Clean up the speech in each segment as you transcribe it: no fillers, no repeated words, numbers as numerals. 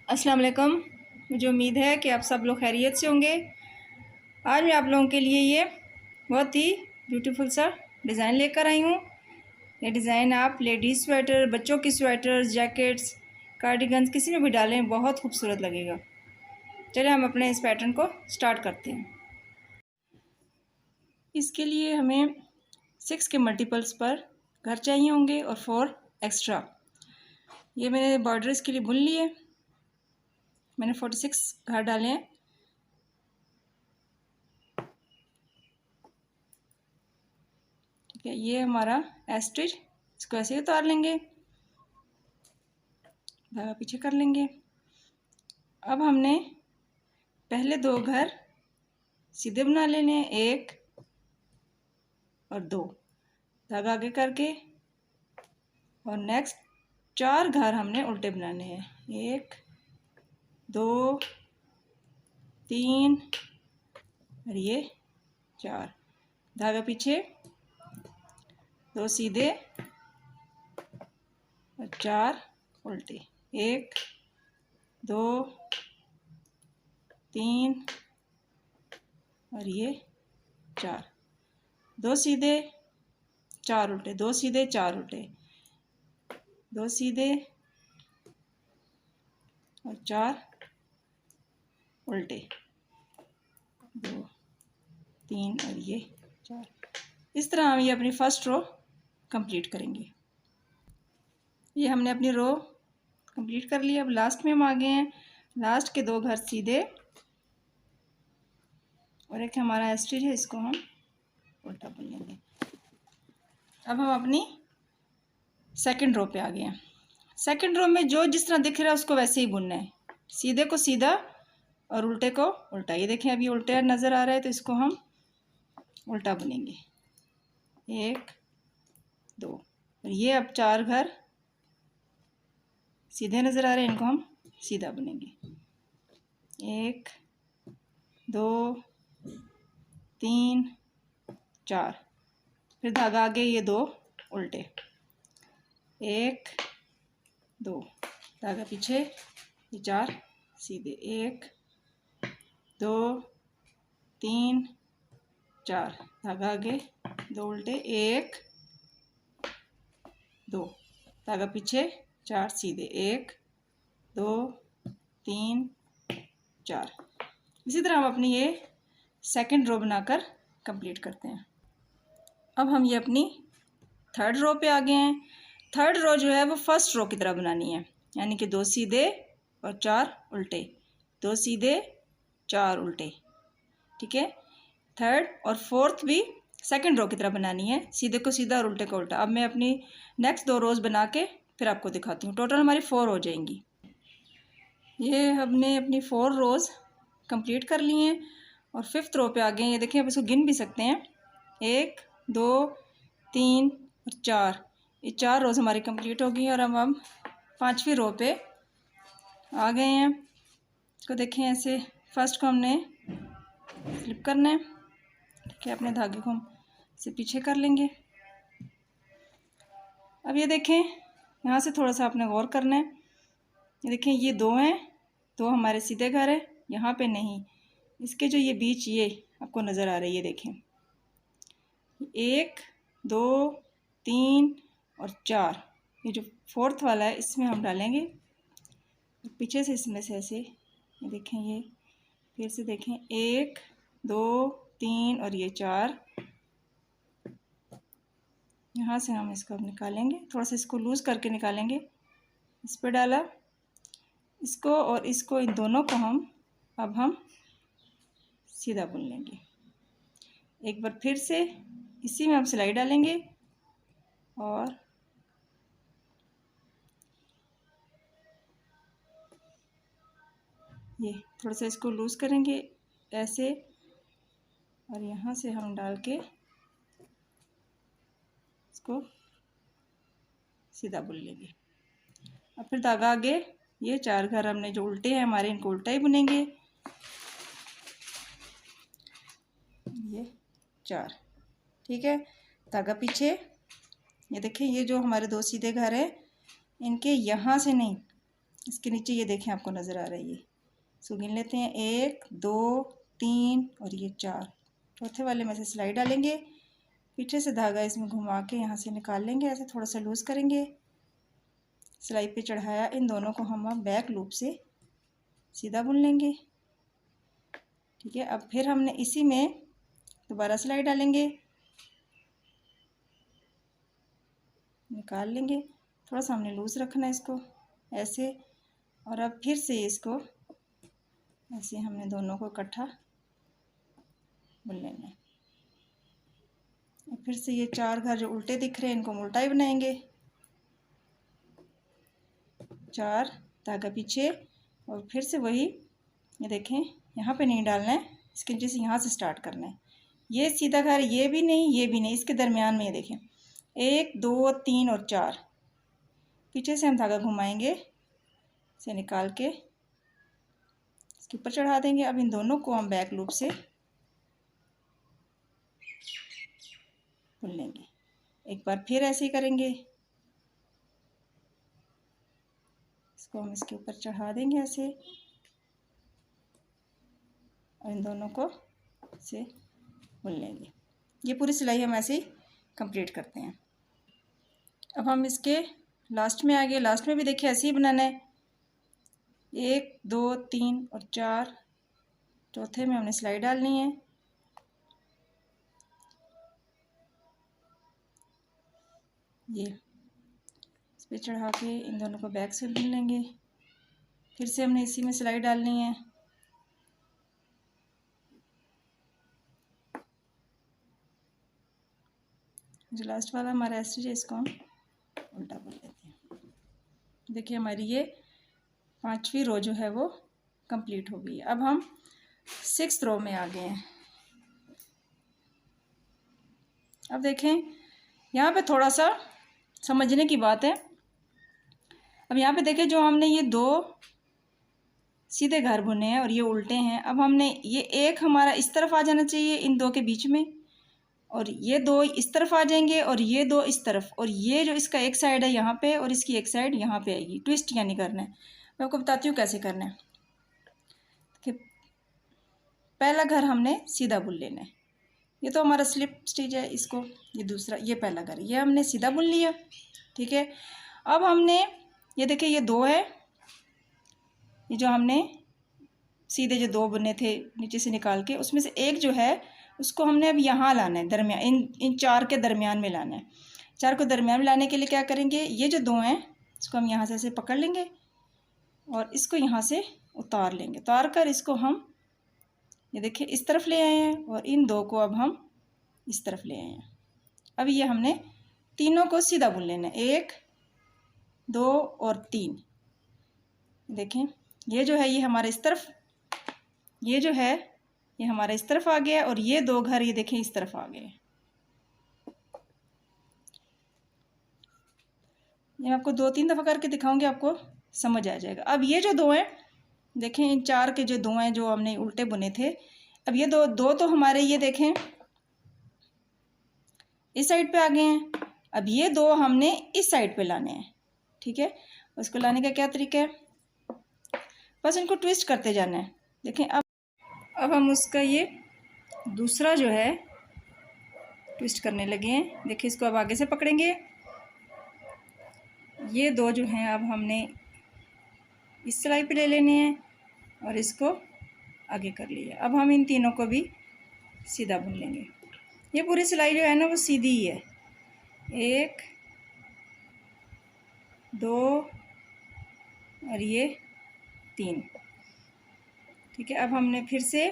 अस्सलाम वालेकुम। मुझे उम्मीद है कि आप सब लोग खैरियत से होंगे। आज मैं आप लोगों के लिए ये बहुत ही ब्यूटीफुल सा डिज़ाइन लेकर आई हूँ। ये डिज़ाइन आप लेडीज़ स्वेटर, बच्चों की स्वेटर्स, जैकेट्स, कार्डिगन्स किसी में भी डालें, बहुत खूबसूरत लगेगा। चलिए हम अपने इस पैटर्न को स्टार्ट करते हैं। इसके लिए हमें 6 के मल्टीपल्स पर घर चाहिए होंगे और 4 एक्स्ट्रा। ये मैंने बॉर्डर इसके लिए बुन लिए। मैंने 46 घर डाले हैं। ठीक है, ये हमारा एस्टिच, इसको ऐसे ही उतार लेंगे, धागा पीछे कर लेंगे। अब हमने पहले 2 घर सीधे बना लेने हैं, 1 और 2, धागा आगे करके, और नेक्स्ट 4 घर हमने उल्टे बनाने हैं, 1 2 3 और ये 4, धागा पीछे, 2 सीधे और 4 उल्टे, 1 2 3 और ये 4, 2 सीधे 4 उल्टे, 2 सीधे 4 उल्टे, 2 सीधे और 4 उल्टे, 2 3 और ये 4। इस तरह हम ये अपनी फर्स्ट रो कंप्लीट करेंगे। ये हमने अपनी रो कंप्लीट कर लिया। अब लास्ट में हम आ गए हैं। लास्ट के 2 घर सीधे और एक हमारा एस्टिच है, इसको हम उल्टा बुन लेंगे। अब हम अपनी सेकंड रो पे आ गए हैं। सेकंड रो में जो जिस तरह दिख रहा है उसको वैसे ही बुनना है, सीधे को सीधा और उल्टे को उल्टा। ये देखें अभी उल्टा नज़र आ रहा है तो इसको हम उल्टा बुनेंगे, 1 2 और ये अब 4 घर सीधे नज़र आ रहे हैं, इनको हम सीधा बुनेंगे, 1 2 3 4, फिर धागा आगे, ये 2 उल्टे, 1 2, धागा पीछे, ये 4 सीधे, 1 2 3 4, धागा आगे, 2 उल्टे, 1 2, धागा पीछे, 4 सीधे, 1 2 3 4। इसी तरह हम अपनी ये सेकंड रो बनाकर कंप्लीट करते हैं। अब हम ये अपनी थर्ड रो पे आ गए हैं। थर्ड रो जो है वो फर्स्ट रो की तरह बनानी है, यानी कि 2 सीधे और 4 उल्टे, 2 सीधे 4 उल्टे। ठीक है, थर्ड और फोर्थ भी सेकंड रो की तरह बनानी है, सीधे को सीधा और उल्टे को उल्टा। अब मैं अपनी नेक्स्ट 2 रोज़ बना के फिर आपको दिखाती हूँ। टोटल हमारी 4 हो जाएंगी। ये हमने अपनी 4 रोज़ कंप्लीट कर ली हैं और फिफ्थ रो पे आ गए हैं। ये देखिए, आप इसको गिन भी सकते हैं, 1 2 3 और 4, ये 4 रोज़ हमारी कंप्लीट हो गई। और अब हम 5वीं रो पे आ गए हैं। इसको देखें, ऐसे फर्स्ट को हमने फ्लिप करना है। ठीक है, अपने धागे को हम से पीछे कर लेंगे। अब ये देखें, यहाँ से थोड़ा सा आपने गौर करना है। ये देखें, ये 2 हैं, 2 हमारे सीधे घर है, यहाँ पे नहीं, इसके जो ये बीच ये आपको नज़र आ रही है, देखें 1 2 3 और 4, ये जो फोर्थ वाला है इसमें हम डालेंगे पीछे से, इसमें से ऐसे, ये देखें, ये फिर से देखें, 1 2 3 और ये 4, यहाँ से हम इसको अब निकालेंगे, थोड़ा सा इसको लूज़ करके निकालेंगे। इस पर डाला, इसको और इसको, इन दोनों को हम सीधा बुन लेंगे। एक बार फिर से इसी में हम सिलाई डालेंगे और ये थोड़ा सा इसको लूज़ करेंगे ऐसे, और यहाँ से हम डाल के इसको सीधा बुन लेंगे। अब फिर धागा आगे, ये 4 घर हमने जो उल्टे हैं हमारे, इनको उल्टा ही बुनेंगे, ये 4। ठीक है, धागा पीछे, ये देखिए, ये जो हमारे 2 सीधे घर है, इनके यहाँ से नहीं, इसके नीचे ये देखें आपको नज़र आ रही है। इसको गिन लेते हैं, 1 2 3 और ये 4। चौथे वाले में से सिलाई डालेंगे, पीछे से धागा इसमें घुमा के यहाँ से निकाल लेंगे, ऐसे थोड़ा सा लूज़ करेंगे, सिलाई पे चढ़ाया। इन दोनों को हम बैक लूप से सीधा बुन लेंगे। ठीक है, अब फिर हमने इसी में दोबारा सिलाई डालेंगे, निकाल लेंगे, थोड़ा सा हमने लूज़ रखना है इसको ऐसे। और अब फिर से इसको ऐसे हमने दोनों को इकट्ठा बुन लेना है। फिर से ये 4 घर जो उल्टे दिख रहे हैं इनको हम उल्टा ही बनाएंगे। 4 धागा पीछे और फिर से वही, ये देखें यहाँ पे नहीं डालना है, इसके नीचे से यहाँ से स्टार्ट करना है। ये सीधा घर, ये भी नहीं ये भी नहीं, इसके दरमियान में ये देखें 1 2 3 और 4। पीछे से हम धागा घुमाएंगे, इसे निकाल के इसके ऊपर चढ़ा देंगे। अब इन दोनों को हम बैक लूप से बुन लेंगे। एक बार फिर ऐसे ही करेंगे, इसको हम इसके ऊपर चढ़ा देंगे ऐसे, और इन दोनों को से बुन लेंगे। ये पूरी सिलाई हम ऐसे ही कंप्लीट करते हैं। अब हम इसके लास्ट में आ गए। लास्ट में भी देखिए ऐसे ही बनाना है, 1 2 3 और 4। चौथे में हमने सिलाई डालनी है, ये इस पर चढ़ा के इन दोनों को बैक से बुन लेंगे। फिर से हमने इसी में सिलाई डालनी है, जो लास्ट वाला हमारा स्टिच है इसको हम उल्टा बुन लेते हैं। देखिए हमारी ये 5वीं रो जो है वो कंप्लीट हो गई है। अब हम 6th रो में आ गए हैं। अब देखें यहाँ पे थोड़ा सा समझने की बात है। अब यहाँ पे देखें जो हमने ये 2 सीधे घर बुने हैं और ये उल्टे हैं। अब हमने ये एक हमारा इस तरफ आ जाना चाहिए इन 2 के बीच में, और ये 2 इस तरफ आ जाएंगे और ये 2 इस तरफ, और ये जो इसका एक साइड है यहाँ पे और इसकी एक साइड यहाँ पे आएगी। ट्विस्ट यानी करना है, मैं आपको बताती हूँ कैसे करना है। कि पहला घर हमने सीधा बुन लेना है, ये तो हमारा स्लिप स्टिच है, इसको ये दूसरा, ये पहला घर ये हमने सीधा बुन लिया। ठीक है, अब हमने ये देखिए ये 2 है, ये जो हमने सीधे जो 2 बुने थे नीचे से निकाल के, उसमें से एक जो है उसको हमने अब यहाँ लाना है, दरमियान इन 4 के दरमियान में लाना है। 4 को दरमियान में लाने के लिए क्या करेंगे, ये जो 2 हैं इसको हम यहाँ से ऐसे पकड़ लेंगे और इसको यहाँ से उतार लेंगे। उतार कर इसको हम ये देखिए इस तरफ ले आए हैं और इन 2 को अब हम इस तरफ ले आए हैं। अब ये हमने तीनों को सीधा बुन लेना है, 1 2 और 3। देखें ये जो है ये हमारा इस तरफ, ये जो है ये हमारा इस तरफ आ गया, और ये 2 घर ये देखें इस तरफ आ गए। ये मैं आपको 2-3 दफ़ा करके दिखाऊंगी, आपको समझ आ जाएगा। अब ये जो 2 हैं देखें, इन 4 के जो 2 हैं जो हमने उल्टे बुने थे, अब ये दो तो हमारे ये देखें इस साइड पे आ गए हैं। अब ये 2 हमने इस साइड पे लाने हैं। ठीक है, उसको लाने का क्या तरीका है, बस इनको ट्विस्ट करते जाना है। देखें अब हम उसका ये दूसरा जो है ट्विस्ट करने लगे हैं। देखिए इसको अब आगे से पकड़ेंगे, ये 2 जो हैं अब हमने इस सिलाई पे ले लेने हैं और इसको आगे कर लिया। अब हम इन तीनों को भी सीधा बुन लेंगे। ये पूरी सिलाई जो है ना वो सीधी ही है, 1 2 और ये 3। ठीक है, अब हमने फिर से,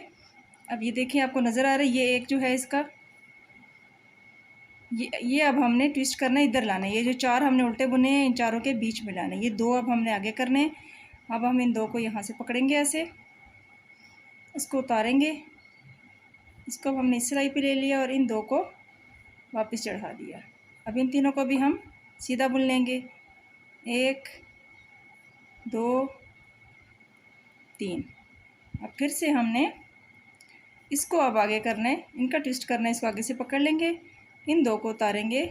अब ये देखिए आपको नज़र आ रहा है, ये एक जो है इसका ये अब हमने ट्विस्ट करना है, इधर लाना है। ये जो 4 हमने उल्टे बुने हैं इन चारों के बीच में लाना है। ये 2 अब हमने आगे करने हैं। अब हम इन 2 को यहाँ से पकड़ेंगे ऐसे, इसको उतारेंगे, इसको अब हमने इस सिलाई पे ले लिया और इन 2 को वापस चढ़ा दिया। अब इन तीनों को भी हम सीधा बुन लेंगे, 1 2 3। अब फिर से हमने इसको अब आगे करना है, इनका ट्विस्ट करना है। इसको आगे से पकड़ लेंगे, इन 2 को उतारेंगे,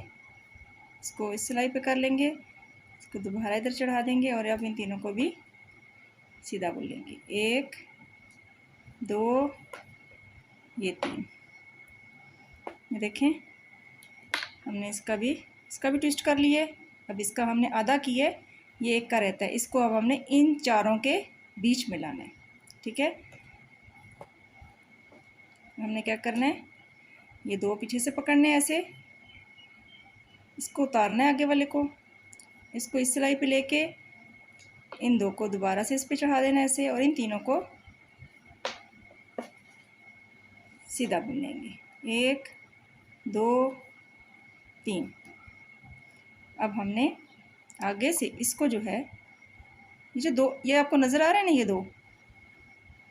इसको इस सिलाई पे कर लेंगे, इसको दोबारा इधर चढ़ा देंगे और अब इन तीनों को भी सीधा बुन लेंगे। 1 2 ये 3। ये देखें हमने इसका भी ट्विस्ट कर लिए। अब इसका हमने आधा किया, ये एक का रहता है, इसको अब हमने इन चारों के बीच में लाना है। ठीक है, हमने क्या करना है, ये 2 पीछे से पकड़ने हैं, ऐसे इसको उतारना है आगे वाले को, इसको इस सिलाई पे लेके इन 2 को दोबारा से इस पे चढ़ा देना है ऐसे, और इन तीनों को सीधा बुन लेंगे। 1 2 3। अब हमने आगे से इसको जो है, ये जो 2 ये आपको नज़र आ रहा है ना, ये 2,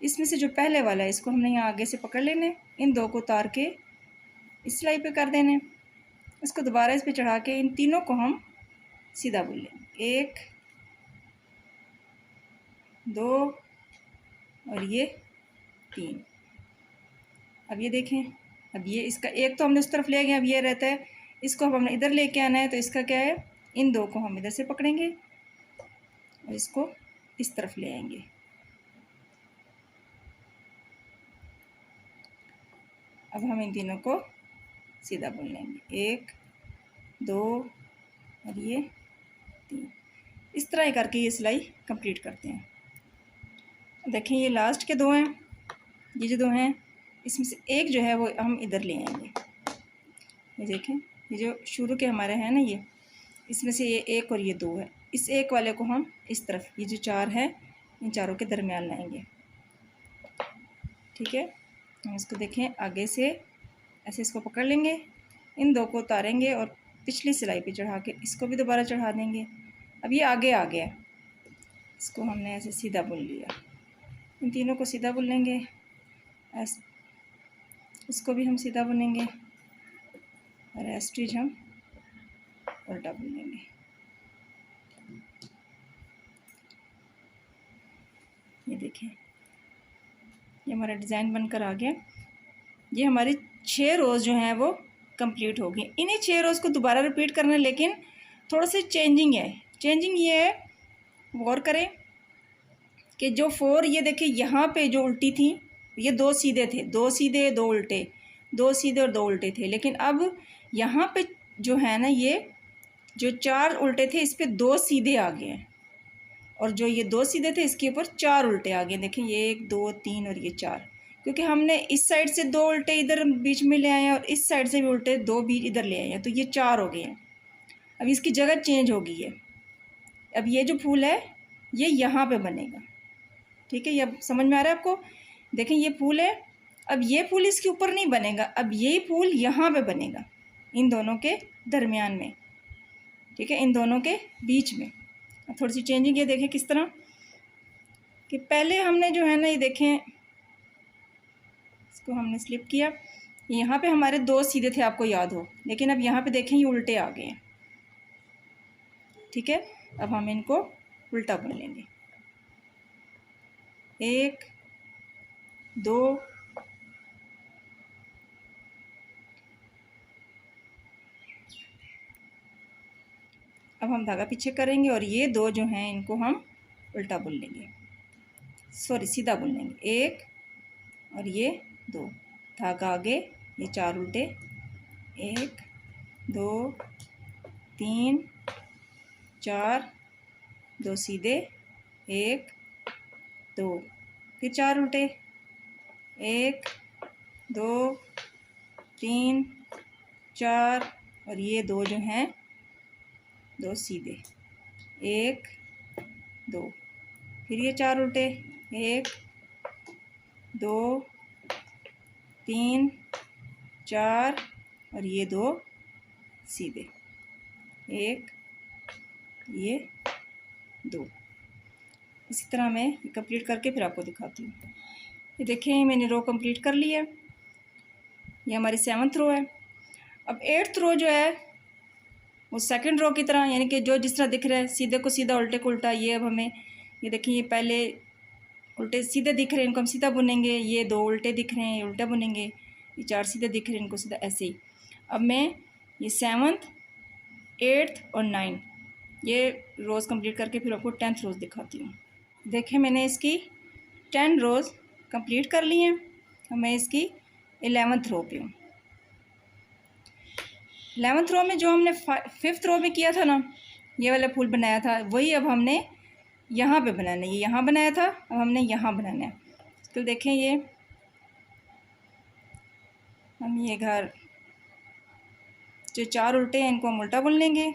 इसमें से जो पहले वाला है इसको हमने यहाँ आगे से पकड़ लेना है, इन 2 को उतार के इस सिलाई पे कर देना है, इसको दोबारा इस पे चढ़ा के इन तीनों को हम सीधा बुन लेंगे। 1 2 और ये 3। अब ये देखें, अब ये इसका एक तो हमने उस तरफ ले गए, अब ये रहता है, इसको अब हमने इधर लेके आना है, तो इसका क्या है, इन 2 को हम इधर से पकड़ेंगे और इसको इस तरफ ले आएंगे। अब हम इन तीनों को सीधा बुन लेंगे। 1 2 और ये 3। इस तरह ही करके ये सिलाई कंप्लीट करते हैं। देखें ये लास्ट के 2 हैं, ये जो 2 हैं इसमें से एक जो है वो हम इधर ले आएंगे। ये देखें, ये जो शुरू के हमारे हैं ना, ये इसमें से ये 1 और ये 2 है, इस एक वाले को हम इस तरफ, ये जो 4 है इन चारों के दरमियान लाएंगे। ठीक है, हम इसको देखें आगे से ऐसे इसको पकड़ लेंगे, इन 2 को उतारेंगे और पिछली सिलाई पे चढ़ा के इसको भी दोबारा चढ़ा देंगे। अब ये आगे आ गया, इसको हमने ऐसे सीधा बुन लिया, इन तीनों को सीधा बुन लेंगे, ऐसे इसको भी हम सीधा बुनेंगे और एस्ट्रिज हम उल्टा बुनेंगे। ये देखें, ये हमारा डिज़ाइन बनकर आ गया। ये हमारी 6 रोज़ जो हैं वो कंप्लीट हो गई। इन्हीं 6 रोज़ को दोबारा रिपीट करना है, लेकिन थोड़ा सी चेंजिंग है। चेंजिंग ये है, गौर करें कि जो 4 ये देखिए यहाँ पे जो उल्टी थी, ये 2 सीधे थे, 2 सीधे 2 उल्टे, 2 सीधे और 2 उल्टे थे, लेकिन अब यहाँ पे जो है ना, ये जो 4 उल्टे थे इस पे 2 सीधे आ गए हैं, और जो ये 2 सीधे थे इसके ऊपर 4 उल्टे आ गए। देखिए ये 1 2 3 और ये 4, क्योंकि हमने इस साइड से 2 उल्टे इधर बीच में ले आए हैं और इस साइड से भी उल्टे 2 बीच इधर ले आए हैं, तो ये 4 हो गए हैं। अब इसकी जगह चेंज हो गई है, अब ये जो फूल है ये यहाँ पे बनेगा। ठीक है, ये अब समझ में आ रहा है आपको। देखें ये फूल है, अब ये फूल इसके ऊपर नहीं बनेगा, अब ये फूल यहाँ पे बनेगा, इन दोनों के दरमियान में। ठीक है, इन दोनों के बीच में। अब थोड़ी सी चेंजिंग ये देखें किस तरह कि पहले हमने जो है ना, ये देखें इसको हमने स्लिप किया, यहाँ पे हमारे 2 सीधे थे आपको याद हो, लेकिन अब यहाँ पे देखें ये उल्टे आ गए हैं। ठीक है, अब हम इनको उल्टा बुन लेंगे। 1 2 अब हम धागा पीछे करेंगे और ये 2 जो हैं इनको हम उल्टा बुन लेंगे, सॉरी सीधा बुन लेंगे। 1 और ये 2, धागा आगे, ये 4 उल्टे, 1 2 3 4, 2 सीधे, 1 2, फिर 4 उल्टे, 1 2 3 4 और ये 2 जो हैं 2 सीधे, 1 2, फिर ये 4 उल्टे, 1 2 3 4 और ये 2 सीधे, 1 ये 2। इसी तरह मैं ये कंप्लीट करके फिर आपको दिखाती हूँ। ये देखें मैंने रो कंप्लीट कर ली है, ये हमारी 7th रो है। अब 8th रो जो है वो 2nd रो की तरह, यानी कि जो जिस तरह दिख रहा है, सीधे को सीधा उल्टे को उल्टा, ये अब हमें ये देखिए, ये पहले उल्टे सीधे दिख रहे हैं इनको हम सीधा बुनेंगे, ये 2 उल्टे दिख रहे हैं ये उल्टा बुनेंगे, ये 4 सीधे दिख रहे हैं इनको सीधा, ऐसे ही। अब मैं ये 7th 8th और 9 ये रोज़ कंप्लीट करके फिर आपको 10th रोज़ दिखाती हूँ। देखें मैंने इसकी 10 रोज़ कंप्लीट कर ली हैं और मैं इसकी 11th रो पे हूँ। 11th रो में जो हमने 5th रो में किया था ना, ये वाला फूल बनाया था, वही अब हमने यहाँ पे बनाना है। ये यहाँ बनाया था, अब हमने यहाँ बनाना है। तो देखें ये हम ये घर जो 4 उल्टे हैं इनको हम उल्टा बुन लेंगे।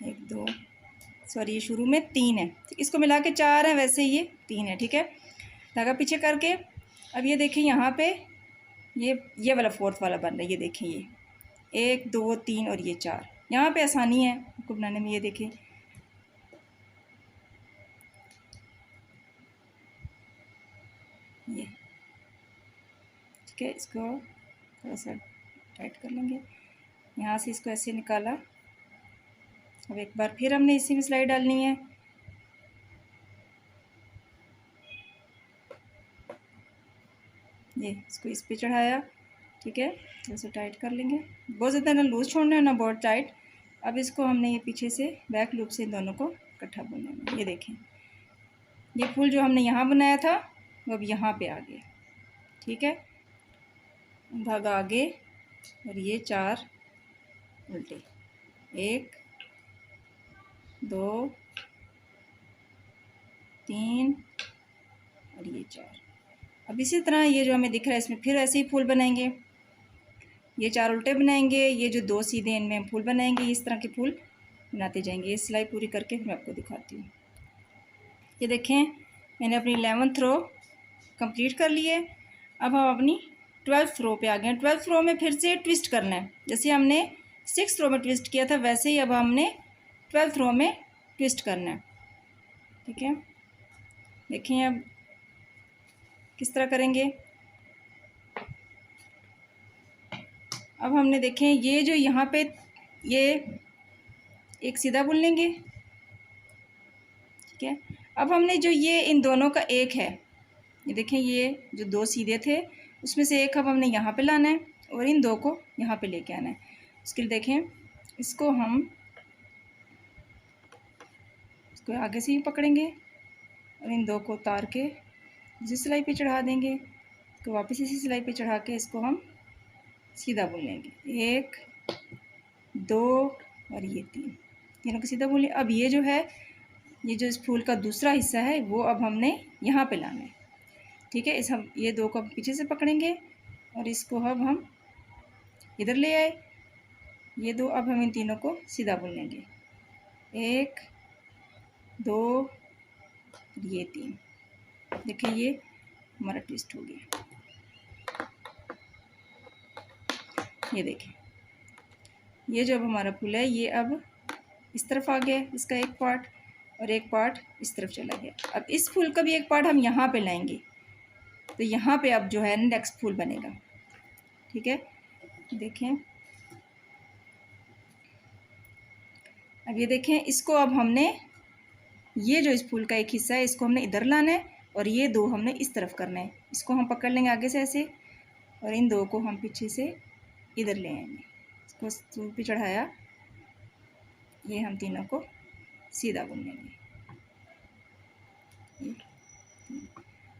1 2 सॉरी ये शुरू में 3 है, इसको मिला के 4 है, वैसे ये 3 है। ठीक है, धागा पीछे करके अब ये देखिए यहाँ पे ये वाला 4th वाला बन रहा है। ये देखें ये 1 2 3 और ये 4, यहाँ पे आसानी है आपको बनाने में। ये देखें ये, ठीक है, इसको थोड़ा सा टाइट कर लेंगे। यहाँ से इसको ऐसे निकाला। अब एक बार फिर हमने इसी में सिलाई डालनी है। ये इसको इस पे चढ़ाया। ठीक है, थोड़ा टाइट कर लेंगे, बहुत ज़्यादा ना लूज़ छोड़ना है ना बहुत टाइट। अब इसको हमने ये पीछे से बैक लूप से इन दोनों को इकट्ठा बुनना है। ये देखें ये फूल जो हमने यहाँ बनाया था वो अब यहाँ पे आ गया। ठीक है, धागा आगे और ये 4 उल्टे, 1 2 3 और ये 4। अब इसी तरह ये जो हमें दिख रहा है इसमें फिर ऐसे ही फूल बनाएंगे। ये 4 उल्टे बनाएंगे, ये जो 2 सीधे इनमें हम फूल बनाएंगे। इस तरह के फूल बनाते जाएंगे। ये सिलाई पूरी करके मैं आपको दिखाती हूँ। ये देखें मैंने अपनी 11th रो कंप्लीट कर ली है। अब हम अपनी 12th रो पे आ गए हैं। 12th रो में फिर से ट्विस्ट करना है, जैसे हमने 6th रो में ट्विस्ट किया था वैसे ही अब हमने 12th रो में ट्विस्ट करना है। ठीक है, देखें अब किस तरह करेंगे। अब हमने देखें ये जो यहाँ पे ये एक सीधा बुन लेंगे। ठीक है, अब हमने जो ये इन दोनों का एक है, ये देखें ये जो 2 सीधे थे उसमें से एक अब हमने यहाँ पे लाना है और इन 2 को यहाँ पे लेके आना है। उसके लिए देखें इसको हम इसको आगे से ही पकड़ेंगे और इन 2 को उतार के इसी सिलाई पे चढ़ा देंगे। तो वापस इसी सिलाई पे चढ़ा के इसको हम सीधा बुन लेंगे। 1 2 और ये 3, तीनों को सीधा बुन लें। अब ये जो है ये जो इस फूल का दूसरा हिस्सा है वो अब हमने यहाँ पे लाना है। ठीक है, हम ये 2 को पीछे से पकड़ेंगे और इसको अब हम इधर ले आए। ये 2 अब हम इन तीनों को सीधा बुन लेंगे। 1 2 ये 3। देखिए ये हमारा ट्विस्ट हो गया। ये देखें ये जो अब हमारा फूल है ये अब इस तरफ आ गया, इसका एक पार्ट, और एक पार्ट इस तरफ चला गया। अब इस फूल का भी एक पार्ट हम यहाँ पे लाएंगे, तो यहाँ पे अब जो है नेक्स्ट फूल बनेगा। ठीक है, देखें अब ये देखें इसको अब हमने ये जो इस फूल का एक हिस्सा है इसको हमने इधर लाना है और ये 2 हमने इस तरफ करना है। इसको हम पकड़ लेंगे आगे से ऐसे और इन 2 को हम पीछे से इधर ले आएंगे। इसको स्टूल पे चढ़ाया, ये हम तीनों को सीधा बुन लेंगे।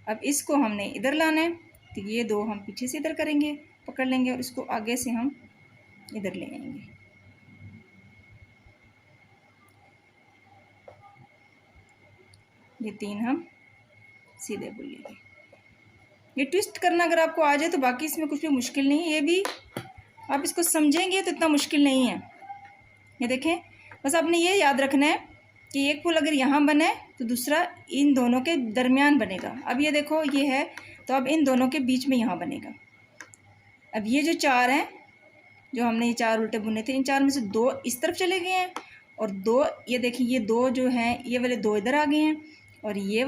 अब इसको हमने इधर लाना है, तो ये 2 हम पीछे से इधर करेंगे, पकड़ लेंगे और इसको आगे से हम इधर ले आएंगे। ये 3 हम सीधे बुन लेंगे। ये ट्विस्ट करना अगर आपको आ जाए तो बाकी इसमें कुछ भी मुश्किल नहीं है, ये भी आप इसको समझेंगे तो इतना मुश्किल नहीं है। ये देखें बस आपने ये याद रखना है कि एक फूल अगर यहाँ बने तो दूसरा इन दोनों के दरमियान बनेगा। अब ये देखो ये है तो अब इन दोनों के बीच में यहाँ बनेगा। अब ये जो 4 हैं जो हमने ये 4 उल्टे बुने थे, इन 4 में से 2 इस तरफ चले गए हैं और 2 ये देखिए ये 2 जो हैं ये वाले 2 इधर आ गए हैं और ये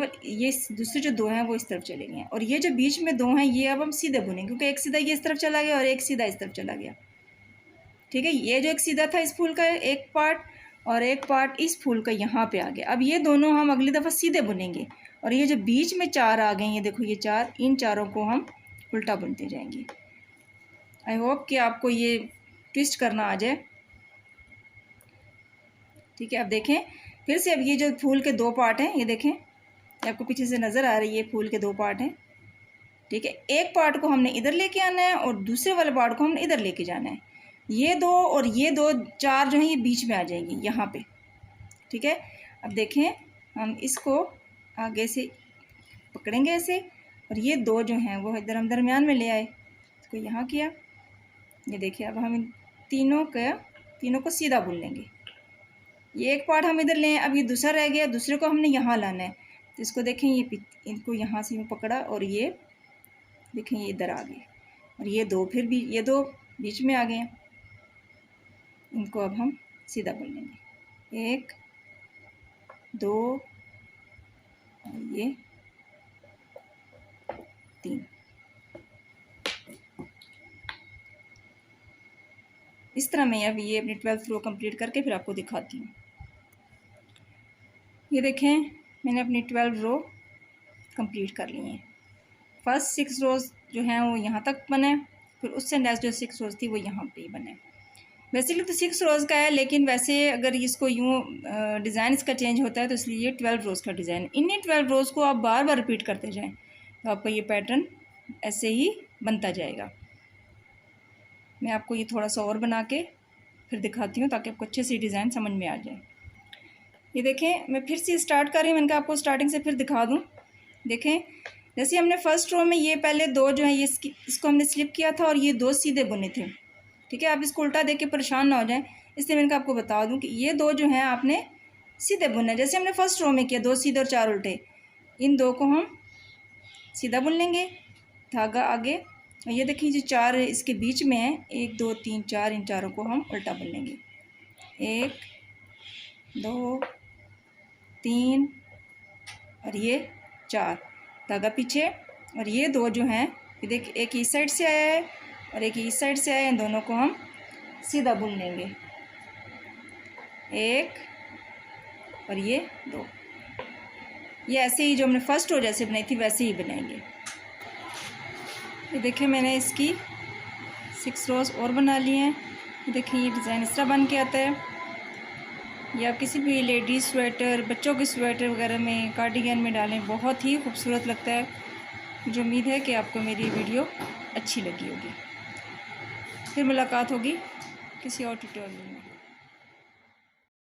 दूसरे जो 2 हैं वो इस तरफ चले गए हैं। और ये जो बीच में 2 हैं ये अब हम सीधे बुनेंगे, क्योंकि एक सीधा ये इस तरफ चला गया और एक सीधा इस तरफ चला गया। ठीक है, ये जो एक सीधा था इस फूल का एक पार्ट और एक पार्ट इस फूल का यहाँ पे आ गया। अब ये दोनों हम अगली दफ़ा सीधे बुनेंगे और ये जो बीच में 4 आ गए ये देखो ये 4, इन चारों को हम उल्टा बुनते जाएंगे। आई होप कि आपको ये ट्विस्ट करना आ जाए। ठीक है, अब देखें फिर से अब ये जो फूल के 2 पार्ट हैं ये देखें आपको पीछे से नज़र आ रही है, फूल के 2 पार्ट हैं, ठीक है। एक पार्ट को हमने इधर लेके आना है और दूसरे वाले पार्ट को हमने इधर लेके जाना है। ये 2 और ये 2 4 जो हैं ये बीच में आ जाएंगी यहाँ पे, ठीक है। अब देखें, हम इसको आगे से पकड़ेंगे ऐसे, और ये 2 जो हैं वो इधर हम दरमियान में ले आए, इसको यहाँ किया। ये देखिए, अब हम इन तीनों को सीधा बुन लेंगे। ये एक पार्ट हम इधर लें, अब ये दूसरा रह गया, दूसरे को हमने यहाँ लाना है। तो इसको देखें, ये इनको यहाँ से पकड़ा और ये देखें ये इधर आ गए, और ये 2 फिर भी ये 2 बीच में आ गए हैं। इनको अब हम सीधा बुन लेंगे, 1 2 और ये 3। इस तरह मैं अब ये अपनी 12th रो कंप्लीट करके फिर आपको दिखाती हूँ। ये देखें, मैंने अपनी 12 रो कंप्लीट कर ली हैं। फर्स्ट 6 रोज़ जो हैं वो यहाँ तक बने, फिर उससे नेक्स्ट जो 6 रोज़ थी वो यहाँ पे ही बने। बेसिकली तो 6 रोज़ का है, लेकिन वैसे अगर इसको यूँ डिज़ाइन इसका चेंज होता है तो इसलिए ये 12 रोज़ का डिज़ाइन। इन्हीं 12 रोज़ को आप बार बार रिपीट करते जाएं तो आपका ये पैटर्न ऐसे ही बनता जाएगा। मैं आपको ये थोड़ा सा और बना के फिर दिखाती हूँ ताकि आपको अच्छे से डिज़ाइन समझ में आ जाए। ये देखें, मैं फिर से स्टार्ट कर रही हूँ, मैंने कहा आपको स्टार्टिंग से फिर दिखा दूँ। देखें, जैसे हमने फर्स्ट रो में ये पहले 2 जो है ये इसको हमने स्लिप किया था और ये 2 सीधे बुने थे, ठीक है। आप इसको उल्टा देख के परेशान ना हो जाएं, इसलिए मैंने कहा आपको बता दूं कि ये 2 जो हैं आपने सीधे बुनना है, जैसे हमने फर्स्ट रो में किया 2 सीधे और 4 उल्टे। इन 2 को हम सीधा बुन लेंगे, धागा आगे, और ये देखिए जो 4 इसके बीच में है, 1 2 3 4, इन चारों को हम उल्टा बुन लेंगे, 1 2 3 और ये 4, धागा पीछे। और ये 2 जो हैं ये देखिए, एक इस साइड से आया है और एक इस साइड से आया है, इन दोनों को हम सीधा बुन लेंगे, 1 और ये 2। ये ऐसे ही जो हमने फर्स्ट रो जैसे बनाई थी वैसे ही बनाएंगे। ये देखिए, मैंने इसकी 6 रोज़ और बना लिए हैं। ये देखिए, ये डिज़ाइन इस तरह बन के आता है। ये आप किसी भी लेडीज़ स्वेटर, बच्चों के स्वेटर वगैरह में, कार्डिगन में डालें, बहुत ही खूबसूरत लगता है। मुझे उम्मीद है कि आपको मेरी वीडियो अच्छी लगी होगी। फिर मुलाकात होगी किसी और ट्यूटोरियल में।